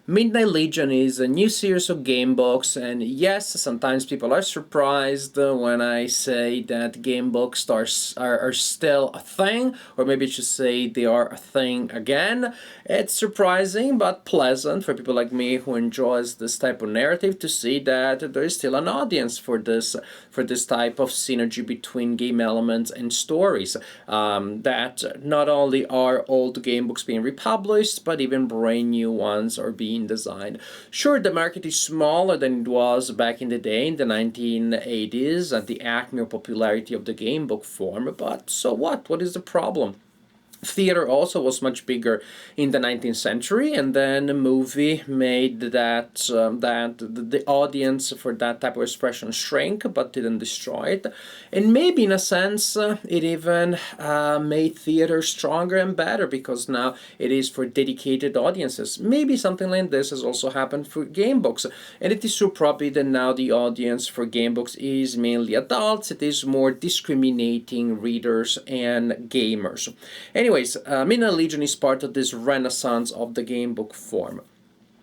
Midnight Legion is a new series of gamebooks, and yes, sometimes people are surprised when I say that gamebooks are still a thing, or maybe I should say they are a thing again. It's surprising but pleasant for people like me who enjoys this type of narrative to see that there is still an audience for this type of synergy between game elements and stories. That not only are old gamebooks being republished, but even brand new ones are being designed. Sure, the market is smaller than it was back in the day, in the 1980s, at the acme of popularity of the game book form, but so what? What is the problem? Theater also was much bigger in the 19th century, and then a movie made that the audience for that type of expression shrink, but didn't destroy it. And maybe in a sense, it even made theater stronger and better because now it is for dedicated audiences. Maybe something like this has also happened for game books, and it is true probably that now the audience for game books is mainly adults. It is more discriminating readers and gamers. Anyways, Midnight Legion is part of this renaissance of the game book form.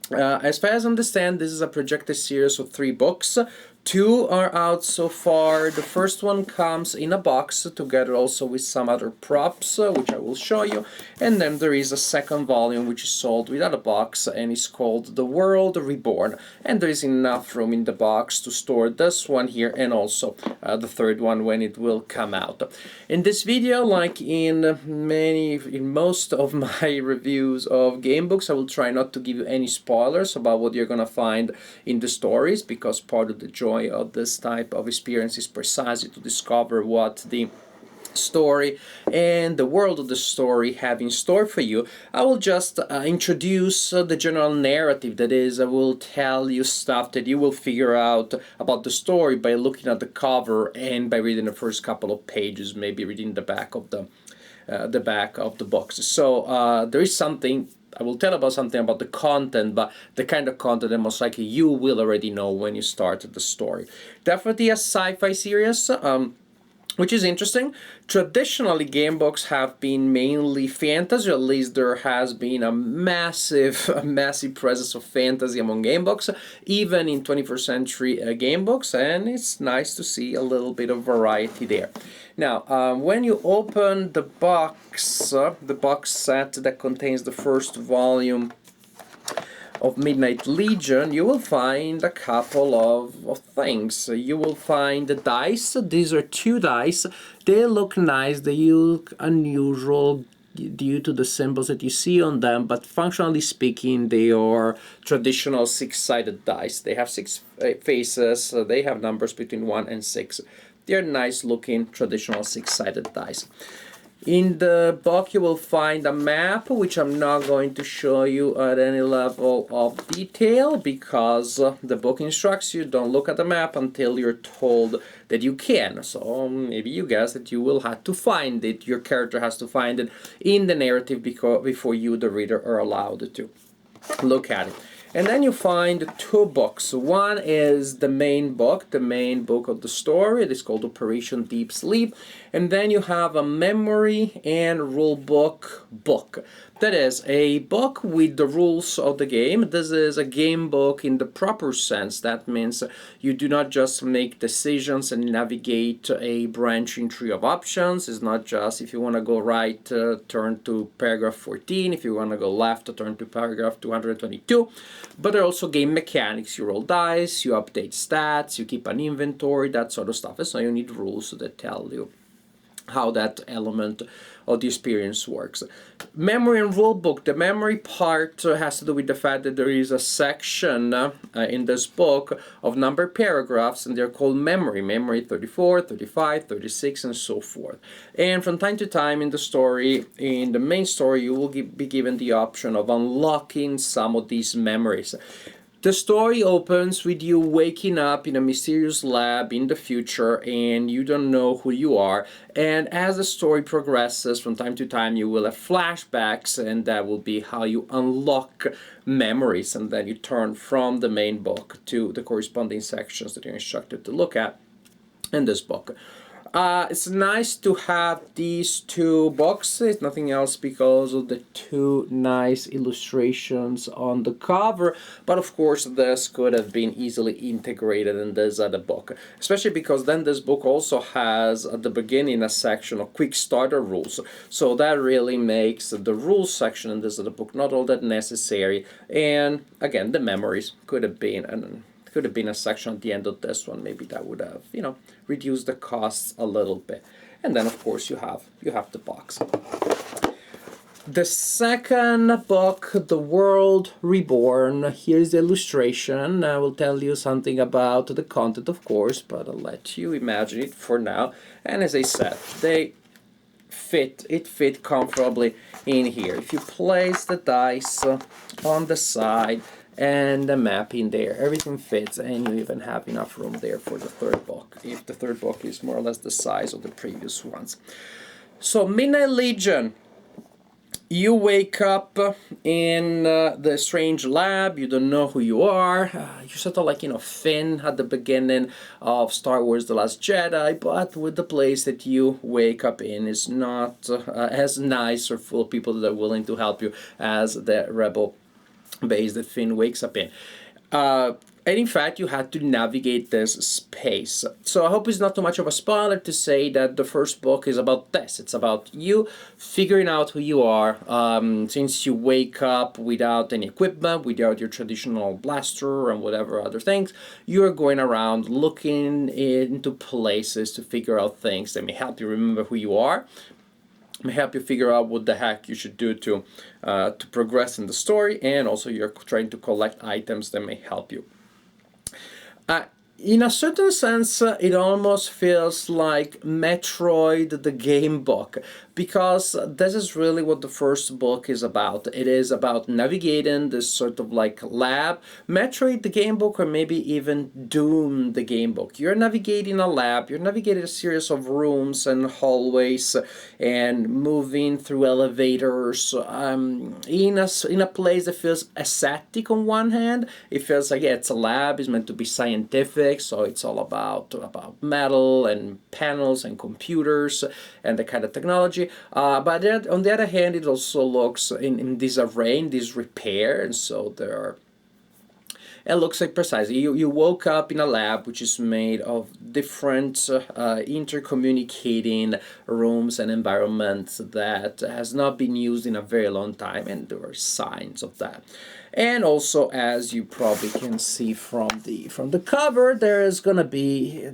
As far as I understand, this is a projected series of 3 books. 2 are out so far. The first one comes in a box together also with some other props, which I will show you. And then there is a second volume which is sold without a box and is called The World Reborn. And there is enough room in the box to store this one here and also the third one when it will come out. In this video, like in most of my reviews of game books, I will try not to give you any spoilers about what you're gonna find in the stories, because part of the joy of this type of experience is precisely to discover what the story and the world of the story have in store for you. I will just introduce the general narrative. That is, I will tell you stuff that you will figure out about the story by looking at the cover and by reading the first couple of pages, maybe reading the back of the books. So there is something I will tell about something about the content, but the kind of content that most likely you will already know when you start the story. Definitely a sci-fi series, which is interesting. Traditionally, game books have been mainly fantasy, or at least there has been a massive presence of fantasy among game books, even in 21st century game books, and it's nice to see a little bit of variety there. Now, when you open the box set that contains the first volume of Midnight Legion, you will find a couple of things. You will find the dice. These are 2 dice. They look nice, they look unusual due to the symbols that you see on them, but functionally speaking, they are traditional 6-sided dice. They have 6 faces, they have numbers between 1 and 6. They're nice looking traditional 6-sided dice. In the book you will find a map, which I'm not going to show you at any level of detail because the book instructs you don't look at the map until you're told that you can. So maybe you guess that you will have to find it, your character has to find it in the narrative before you, the reader, are allowed to look at it. And then you find 2 books. One is the main book of the story. It is called Operation Deep Sleep. And then you have a memory and rulebook book. That is a book with the rules of the game. This is a game book in the proper sense. That means you do not just make decisions and navigate a branching tree of options. It's not just if you want to go right, turn to paragraph 14. If you want to go left, turn to paragraph 222. But there are also game mechanics. You roll dice, you update stats, you keep an inventory, that sort of stuff. And so you need rules that tell you how that element of the experience works. Memory and rulebook. The memory part has to do with the fact that there is a section in this book of numbered paragraphs, and they're called memory. Memory 34, 35, 36, and so forth. And from time to time in the story, in the main story, you will be given the option of unlocking some of these memories. The story opens with you waking up in a mysterious lab in the future, and you don't know who you are. And as the story progresses, from time to time you will have flashbacks, and that will be how you unlock memories, and then you turn from the main book to the corresponding sections that you're instructed to look at in this book. It's nice to have these two boxes, nothing else because of the two nice illustrations on the cover, but of course this could have been easily integrated in this other book, especially because then this book also has at the beginning a section of quick starter rules, so that really makes the rules section in this other book not all that necessary, and again the memories could have been a section at the end of this one. Maybe that would have, reduced the costs a little bit. And then of course you have the box. The second book, The World Reborn. Here's the illustration. I will tell you something about the content, of course, but I'll let you imagine it for now. And as I said, it fit comfortably in here. If you place the dice on the side and the map in there, everything fits, and you even have enough room there for the third book, if the third book is more or less the size of the previous ones. So Midnight Legion, you wake up in the strange lab, you don't know who you are, you're sort of like, Finn at the beginning of Star Wars The Last Jedi, but with the place that you wake up in is not as nice or full of people that are willing to help you as the Rebel base that Finn wakes up in. And in fact, you had to navigate this space. So I hope it's not too much of a spoiler to say that the first book is about this. It's about you figuring out who you are. Since you wake up without any equipment, without your traditional blaster and whatever other things, you're going around looking into places to figure out things that may help you remember who you are, may help you figure out what the heck you should do to progress in the story, and also you're trying to collect items that may help you. In a certain sense, it almost feels like Metroid the game book, because this is really what the first book is about. It is about navigating this sort of like lab. Metroid the game book, or maybe even Doom the game book. You're navigating a lab, you're navigating a series of rooms and hallways and moving through elevators in a place that feels ascetic on one hand. It feels like, yeah, it's a lab, it's meant to be scientific, so it's all about metal and panels and computers and the kind of technology. But on the other hand, it also looks in disarray, in disrepair, and so it looks like precisely you woke up in a lab which is made of different intercommunicating rooms and environments that has not been used in a very long time, and there are signs of that. And also, as you probably can see from the cover, there are gonna be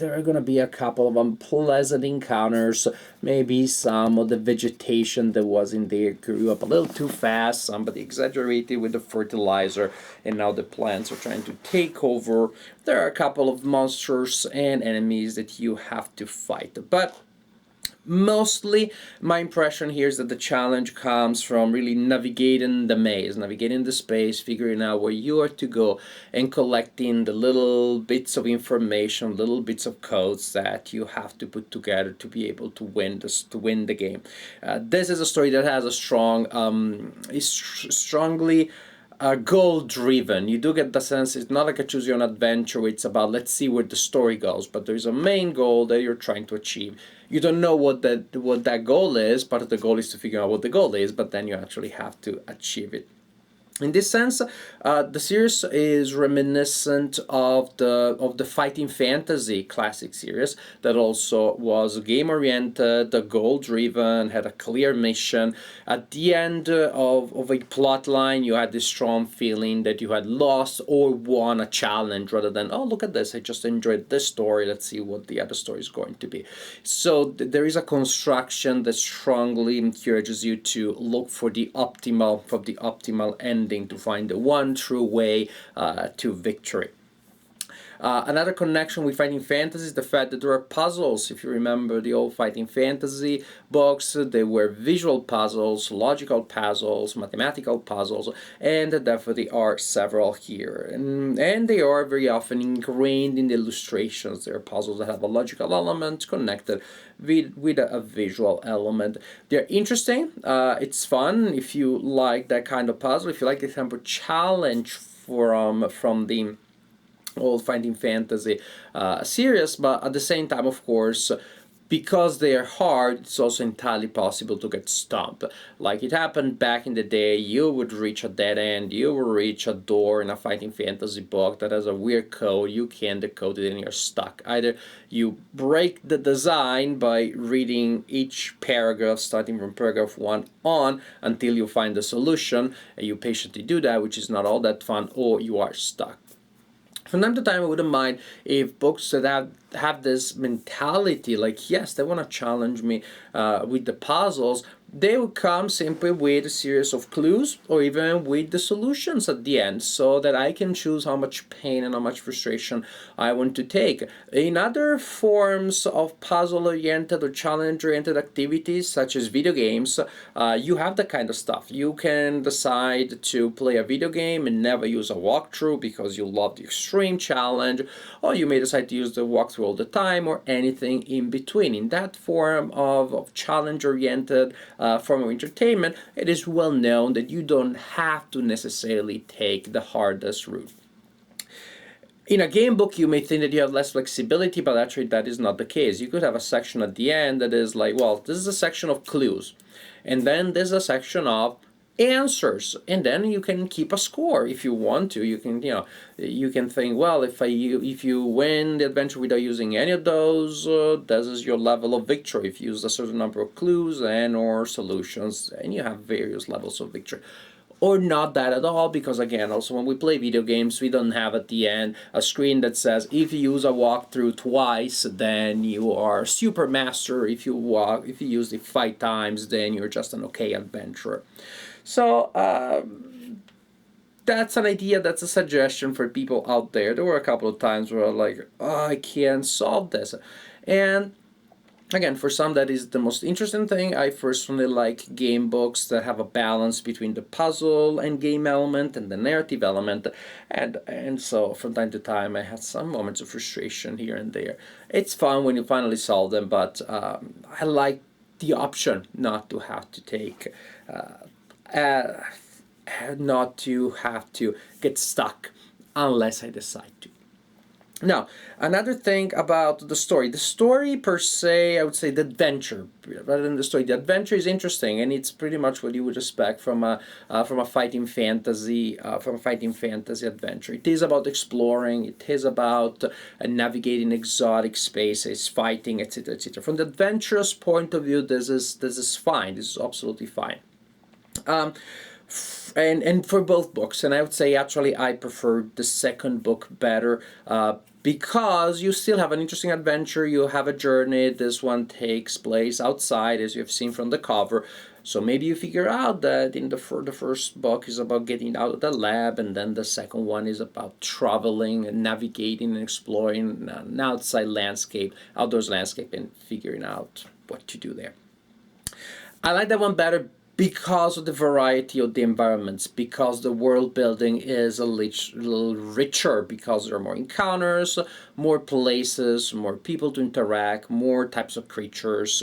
a couple of unpleasant encounters. Maybe some of the vegetation that was in there grew up a little too fast. Somebody exaggerated with the fertilizer, and now the plants are trying to take over. There are a couple of monsters and enemies that you have to fight, but mostly, my impression here is that the challenge comes from really navigating the maze, navigating the space, figuring out where you are to go, and collecting the little bits of information, little bits of codes that you have to put together to be able to win the game. This is a story that has a strongly goal-driven. You do get the sense it's not like a choose-your-own adventure. It's about, let's see where the story goes, but there's a main goal that you're trying to achieve. You don't know what that goal is. Part of the goal is to figure out what the goal is, but then you actually have to achieve it. In this sense, the series is reminiscent of the Fighting Fantasy classic series that also was game-oriented, goal-driven, had a clear mission. At the end of a plot line, you had this strong feeling that you had lost or won a challenge, rather than, oh, look at this, I just enjoyed this story, let's see what the other story is going to be. So there is a construction that strongly encourages you to look for the optimal ending, to find the one true way to victory. Another connection with Fighting Fantasy is the fact that there are puzzles. If you remember the old Fighting Fantasy books, they were visual puzzles, logical puzzles, mathematical puzzles, and there definitely are several here. And they are very often ingrained in the illustrations. They are puzzles that have a logical element connected with a visual element. They're interesting. It's fun if you like that kind of puzzle. If you like the type of challenge from the old Fighting Fantasy series, but at the same time, of course, because they are hard, it's also entirely possible to get stumped. Like it happened back in the day, you would reach a dead end, you would reach a door in a fighting fantasy book that has a weird code, you can't decode it and you're stuck. Either you break the design by reading each paragraph, starting from paragraph 1 on, until you find the solution, and you patiently do that, which is not all that fun, or you are stuck. From time to time, I wouldn't mind if books that have this mentality, like, yes, they want to challenge me with the puzzles, they would come simply with a series of clues or even with the solutions at the end, so that I can choose how much pain and how much frustration I want to take. In other forms of puzzle-oriented or challenge-oriented activities, such as video games, you have that kind of stuff. You can decide to play a video game and never use a walkthrough because you love the extreme challenge, or you may decide to use the walkthrough all the time, or anything in between. In that form of challenge-oriented form of entertainment, it is well known that you don't have to necessarily take the hardest route. In a game book, you may think that you have less flexibility, but actually that is not the case. You could have a section at the end that is like, well, this is a section of clues, and then there's a section of answers, and then you can keep a score if you want to. You can, you can think, well, if you win the adventure without using any of those, this is your level of victory. If you use a certain number of clues and or solutions, and you have various levels of victory. Or not that at all, because again, also when we play video games, we don't have at the end a screen that says if you use a walkthrough twice, then you are super master. If you use it 5 times, then you're just an okay adventurer. So that's an idea, that's a suggestion for people out there. There were a couple of times where I'm like, oh, I can't solve this. And again, for some that is the most interesting thing. I personally like game books that have a balance between the puzzle and game element and the narrative element, and so from time to time I had some moments of frustration here and there. It's fun when you finally solve them, but I like the option not to have to take not to have to get stuck unless I decide to. Now, another thing about the story per se, I would say the adventure, rather than the story. The adventure is interesting, and it's pretty much what you would expect from a fighting fantasy adventure. It is about exploring. It is about navigating exotic spaces, fighting, etc., etc. From the adventurous point of view, this is fine. This is absolutely fine. And for both books, and I would say actually I prefer the second book better, because you still have an interesting adventure, you have a journey. This one takes place outside, as you have seen from the cover. So maybe you figure out that in the first book is about getting out of the lab, and then the second one is about traveling and navigating and exploring an outside landscape, outdoors landscape, and figuring out what to do there. I like that one better because of the variety of the environments, because the world building is a little richer, because there are more encounters, more places, more people to interact, more types of creatures,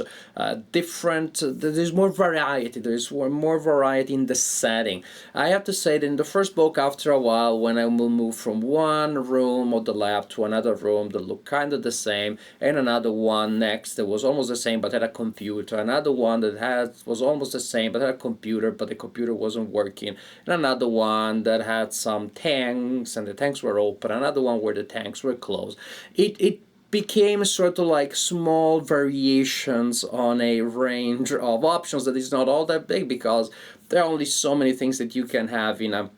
there's more variety, there's more variety in the setting. I have to say that in the first book, after a while, when I will move from one room of the lab to another room that looked kind of the same, and another one next that was almost the same but had a computer, another one that was almost the same but had a computer, but the computer wasn't working, and another one that had some tanks and the tanks were open, another one where the tanks were closed. It became sort of like small variations on a range of options that is not all that big, because there are only so many things that you can have in a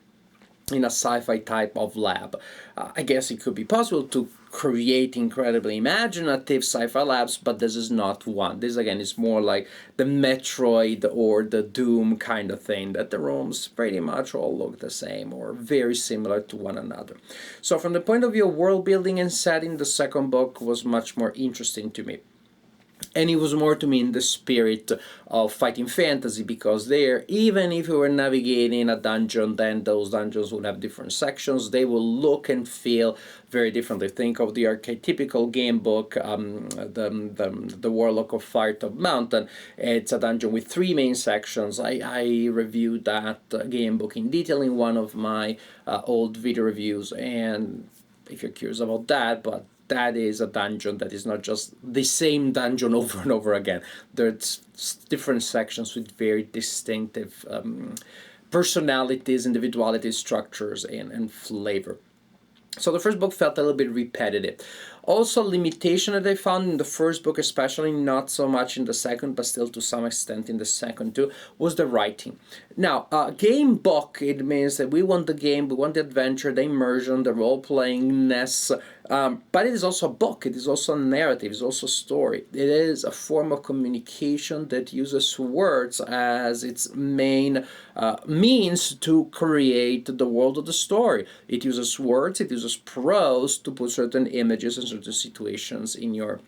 sci-fi type of lab. I guess it could be possible to create incredibly imaginative sci-fi labs, but this is not one. This again is more like the Metroid or the Doom kind of thing, that the rooms pretty much all look the same or very similar to one another. So from the point of view of world building and setting, the second book was much more interesting to me. And it was more to me in the spirit of fighting fantasy, because there, even if you were navigating a dungeon, then those dungeons would have different sections. They will look and feel very differently. Think of the archetypical game book, the Warlock of Firetop Mountain. It's a dungeon with 3 main sections. I reviewed that game book in detail in one of my old video reviews, and if you're curious about that, but that is a dungeon that is not just the same dungeon over and over again. There's different sections with very distinctive personalities, individualities, structures, and flavor. So the first book felt a little bit repetitive. Also, limitation that I found in the first book, especially not so much in the second, but still to some extent in the second too, was the writing. Now, game book, it means that we want the game, we want the adventure, the immersion, the role-playingness, but it is also a book, it is also a narrative, it is also a story. It is a form of communication that uses words as its main means to create the world of the story. It uses words, it uses prose to put certain images and certain situations in your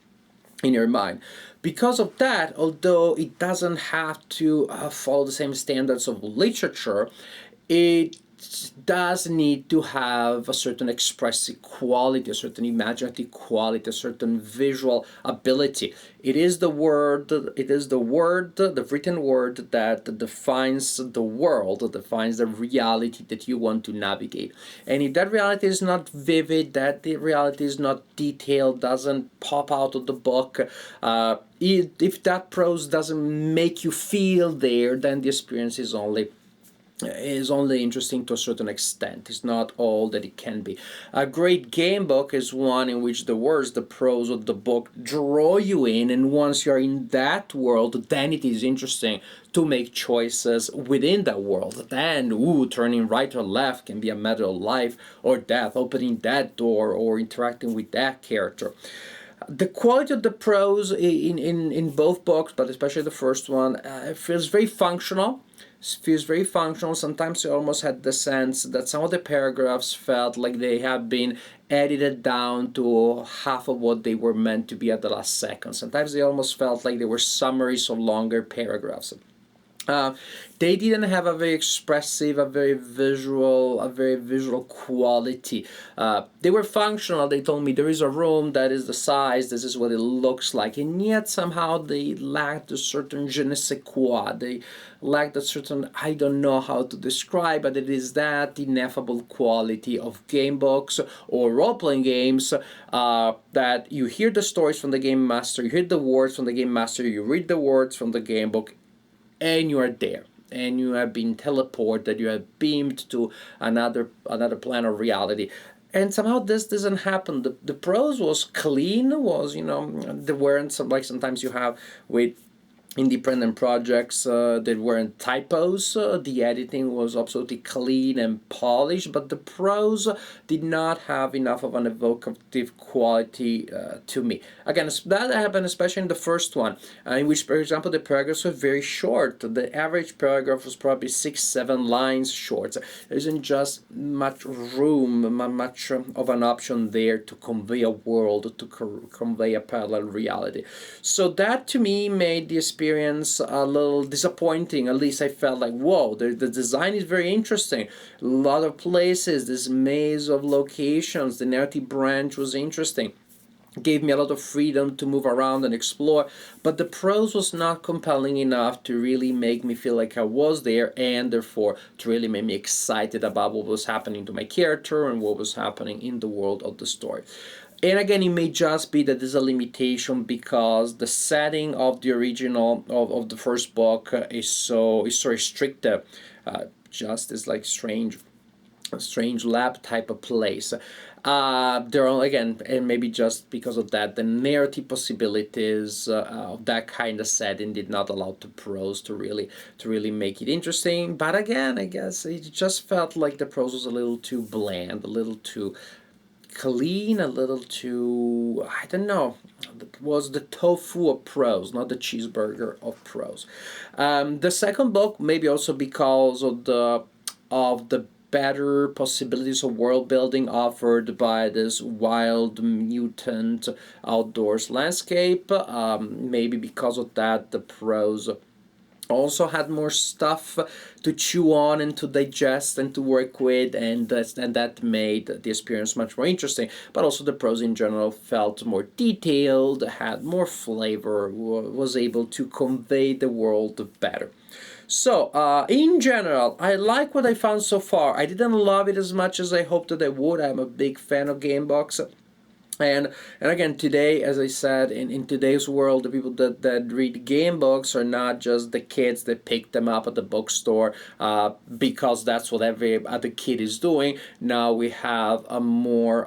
mind. Because of that, although it doesn't have to follow the same standards of literature, it does need to have a certain expressive quality, a certain imaginative quality, a certain visual ability. It is the word, the written word that defines the world, defines the reality that you want to navigate. And if that reality is not vivid, that the reality is not detailed, doesn't pop out of the book, if that prose doesn't make you feel there, then the experience is only interesting to a certain extent. It's not all that it can be. A great game book is one in which the words, the prose of the book draw you in, and once you're in that world, then it is interesting to make choices within that world. Then, turning right or left can be a matter of life or death, opening that door or interacting with that character. The quality of the prose in both books, but especially the first one, feels very functional. Sometimes I almost had the sense that some of the paragraphs felt like they have been edited down to half of what they were meant to be at the last second. Sometimes they almost felt like they were summaries of longer paragraphs. They didn't have a very expressive, a very visual quality. They were functional. They told me there is a room that is the size, this is what it looks like, and yet somehow they lacked a certain je ne sais quoi. They lacked a certain, I don't know how to describe, but it is that ineffable quality of game books or role-playing games that you hear the stories from the game master, you hear the words from the game master, you read the words from the game book, and you are there, and you have been teleported, you have beamed to another plane of reality. And somehow this doesn't happen. The prose was clean, there weren't some, like sometimes you have with independent projects that weren't typos. The editing was absolutely clean and polished, but the prose did not have enough of an evocative quality to me. Again, that happened especially in the first one, in which, for example, the paragraphs were very short. The average paragraph was probably 6-7 lines short. There isn't just much room, much of an option there to convey a world, to convey a parallel reality. So that to me made the experience a little disappointing. At least I felt like, whoa, the design is very interesting. A lot of places, this maze of locations, the narrative branch was interesting. Gave me a lot of freedom to move around and explore, but the prose was not compelling enough to really make me feel like I was there, and therefore to really make me excited about what was happening to my character and what was happening in the world of the story. And again, it may just be that there's a limitation because the setting of the original of the first book is so restrictive. Just is like a strange lab type of place. There are, again, and maybe just because of that, the narrative possibilities of that kind of setting did not allow the prose to really make it interesting. But again, I guess it just felt like the prose was a little too bland, a little too clean, a little too, I don't know, it was the tofu of prose, not the cheeseburger of prose. The second book, maybe also because of the better possibilities of world building offered by this wild mutant outdoors landscape, maybe because of that the prose also had more stuff to chew on and to digest and to work with, and that made the experience much more interesting. But also the prose in general felt more detailed, had more flavor, was able to convey the world better. So, in general, I like what I found so far. I didn't love it as much as I hoped that I would. I'm a big fan of Gamebooks. And again, today, as I said, in today's world, the people that read game books are not just the kids that pick them up at the bookstore because that's what every other kid is doing. Now we have a more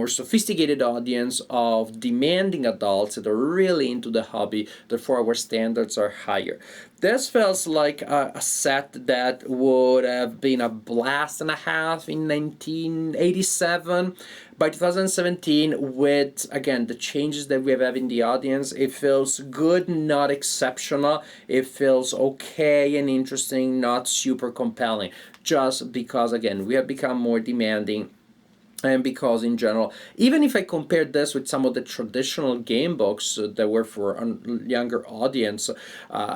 sophisticated audience of demanding adults that are really into the hobby. Therefore, our standards are higher. This feels like a set that would have been a blast and a half in 1987. By 2017, with again the changes that we have in the audience, it feels good, not exceptional. It feels okay and interesting, not super compelling. Just because again we have become more demanding, and because in general, even if I compared this with some of the traditional game books that were for a younger audience,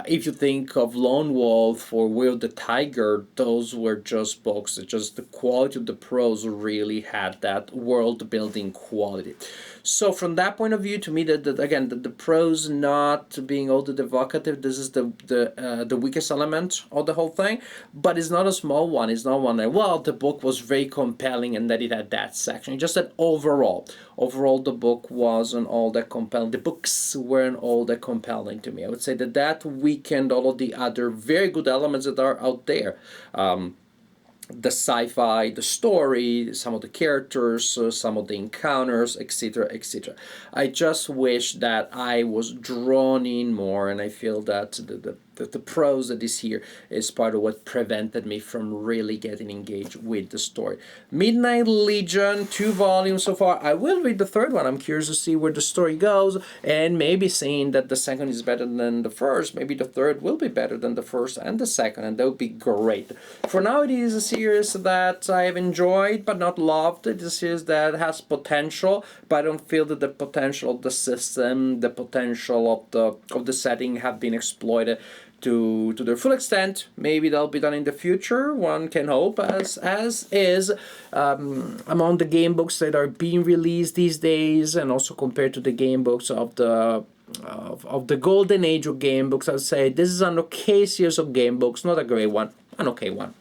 if you think of Lone Wolf or Will the Tiger, those were just books that just the quality of the prose really had that world building quality. So from that point of view, to me, that again, the prose not being all that evocative, this is the weakest element of the whole thing. But it's not a small one. It's not one that, well, the book was very compelling and that it had that section. Just that overall, the book wasn't all that compelling. The books weren't all that compelling to me. I would say that weakened all of the other very good elements that are out there. The sci-fi, the story, some of the characters, some of the encounters, etc., etc. I just wish that I was drawn in more, and I feel that the prose that is here is part of what prevented me from really getting engaged with the story. Midnight Legion, 2 volumes so far. I will read the third one. I'm curious to see where the story goes, and maybe seeing that the second is better than the first, maybe the third will be better than the first and the second, and that would be great. For now, it is a series that I have enjoyed but not loved. It is a series that has potential, but I don't feel that the potential of the system, the potential of the setting have been exploited to their full extent. Maybe that'll be done in the future. One can hope, as is among the game books that are being released these days, and also compared to the game books of the golden age of game books. I'd say this is an okay series of game books, not a great one, an okay one.